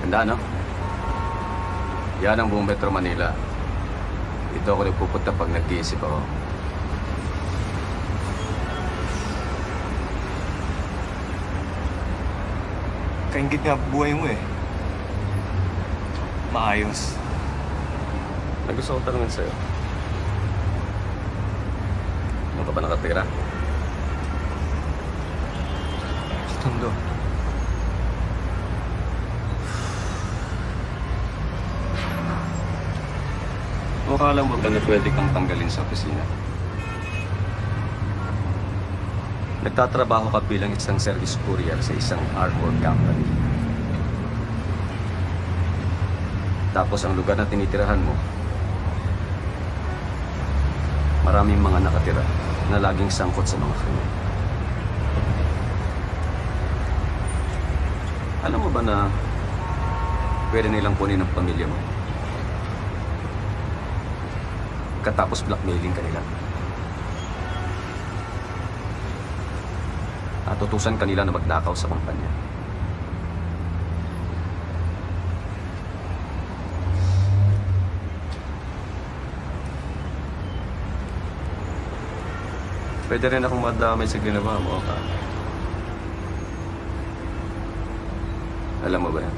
Handa, no? Yan ang buong Metro Manila. Dito ako nagpupunta pag nag-iisip ako. Kaingit nga buhay mo eh. Maayos. May gusto kong tanungin sa'yo. Ano ka ba nakatira? Sa Tondo. O akala mo ba na pwede kang tanggalin sa opisina? Nagtatrabaho ka bilang isang service courier sa isang armor company. Tapos ang lugar na tinitirahan mo, maraming mga nakatira na laging sangkot sa mga krimen. Alam mo ba na pwede nilang kunin ang pamilya mo? Katapos blackmailing ka nila. At utusan kanila na magnakaw sa kumpanya. Pwede rin akong madamay sa ginawa mo, ka. Alam mo ba yan?